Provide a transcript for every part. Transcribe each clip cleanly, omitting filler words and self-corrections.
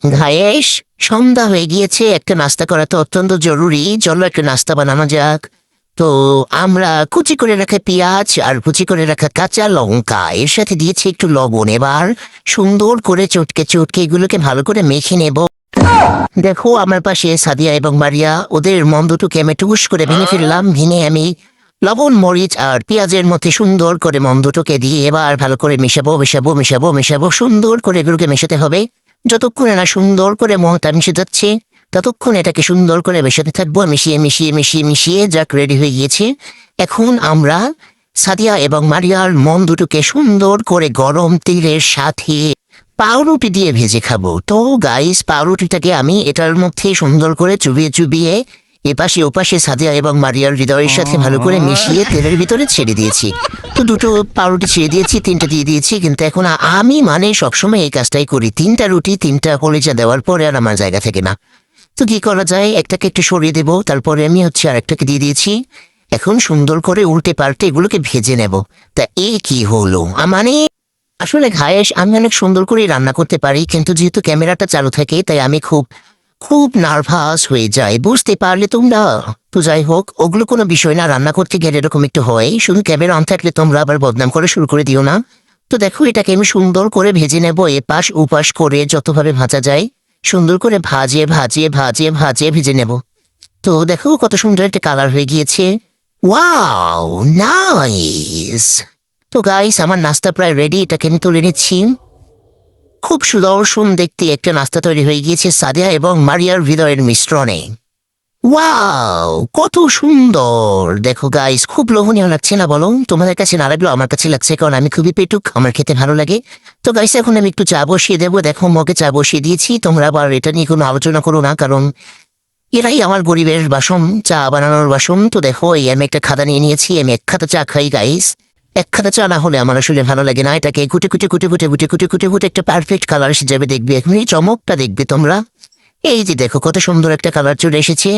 ঘায়েশ, সন্ধ্যা হয়ে গিয়েছে, একটা নাস্তা করা তো অত্যন্ত জরুরি। চলো একটা নাস্তা বানানো যাক। তো আমরা কুচি করে রাখা পেঁয়াজ আর কুচি করে রাখা কাঁচা লঙ্কা এর সাথে দিয়েছি একটু লবণ। এবার সুন্দর করে চটকে চটকে এগুলোকে ভালো করে মেখে নেব। দেখো আমার পাশে সাদিয়া এবং মারিয়া, ওদের মম দুটোকে আমি টুস করে ভেঙে ফেললাম। ভেঙে আমি লবণ মরিচ আর পেঁয়াজের মধ্যে সুন্দর করে মম দুটোকে দিয়ে এবার ভালো করে মেশাবো মেশাবো মেশাবো মেশাবো। সুন্দর করে এগুলোকে মেশাতে হবে। যতক্ষণে না সুন্দর করে মমটা মিশে যাচ্ছে ততক্ষণ এটাকে সুন্দর করে মেশাতে থাকবো। মিশিয়ে মিশিয়ে মিশিয়ে মিশিয়ে যাক রেডি হয়ে গিয়েছে। এখন আমরা সাদিয়া এবং মারিয়ার মম দুটোকে সুন্দর করে গরম তেলের সাথে পাউরুটি দিয়ে ভেজে খাবো। তো গাইস, পাউরুটিটাকে আমি এটার মধ্যে সুন্দর করে চুবিয়ে চুবিয়ে এপাশে ওপাশে সাদিয়া এবং মারিয়ার হৃদয়ের সাথে ভালো করে মিশিয়ে তেলের ভিতরে ছেড়ে দিয়েছি। তো দুটো পাউরুটি ছেড়ে দিয়েছি, তিনটা দিয়ে দিয়েছি। কিন্তু এখন আমি সবসময় এই কাজটাই করি, তিনটা রুটি তিনটা কলিজা দেওয়ার পরে আর আমার জায়গা থেকে না। তো কি করা যায়, একটাকে একটু সরিয়ে দেবো, তারপরে আমি আরেকটাকে দিয়ে দিয়েছি। এখন সুন্দর করে উল্টে পাল্টে এগুলোকে ভেজে নেব। তা এ কি হলো, আসলে ঘায়েশ, আমি অনেক সুন্দর করে রান্না করতে পারি, কিন্তু যেহেতু ক্যামেরাটা চালু থাকে তাই আমি খুব খুব নার্ভাস হয়ে যাই, বুঝতে পারলে তোমরা। তো যাই হোক, ওগুলো কোনো বিষয় না, রান্না করতে গেলে এরকম একটু হয়। শুধু ক্যামেরা অন থাকলে তোমরা আবার বদনাম করে শুরু করে দিও না। তো দেখো, এটাকে আমি সুন্দর করে ভেজে নেব, এপাশ ওপাশ করে যতভাবে ভাজা যায় সুন্দর করে ভাজিয়ে ভাজিয়ে ভাজিয়ে ভাজিয়ে ভেজে নেব। তো দেখো কত সুন্দর একটা কালার হয়ে গিয়েছে। Wow, nice. তো গাইস, আমার নাস্তা প্রায় রেডি, এটাকে আমি তুলে নিচ্ছি। খুব সুদর্শন দেখতে একটা নাস্তা তৈরি হয়ে গিয়েছে সাদিয়া এবং মারিয়ার হৃদয়ের মিশ্রণে। ওয়াও, কত সুন্দর! দেখো গাইস, খুব লোভনীয় লাগছে না বলো? তোমাদের কাছে না লাগলো আমার কাছে লাগছে, কারণ আমি খুবই পেটুক, আমার খেতে ভালো লাগে। তো গাইস, এখন আমি একটু চা বসিয়ে দেবো। দেখো মগে চা বসিয়ে দিয়েছি। তোমরা আবার এটা নিয়ে কোনো আলোচনা করো না, কারণ এরাই আমার গরিবের বাসন, চা বানানোর বাসন। তো দেখো, এই আমি একটা খাতা নিয়ে নিয়েছি, আমি এক খাতা চা খাই গাইস। এক খাতা চা না হলে আমার আসলে ভালো লাগে না। এটাকে কুটে কুটে কুটে কুটে কুটে কুটে কুটে কুটে একটা পারফেক্ট কালার এসে যাবে, দেখবে এখন এই চমকটা দেখবে তোমরা। এই যে দেখো কত সুন্দর একটা কালার চলে এসেছে।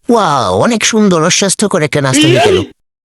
ওয়াও, অনেক সুন্দর ও স্বাস্থ্যকর একটা নাস্তা হয়ে গেল।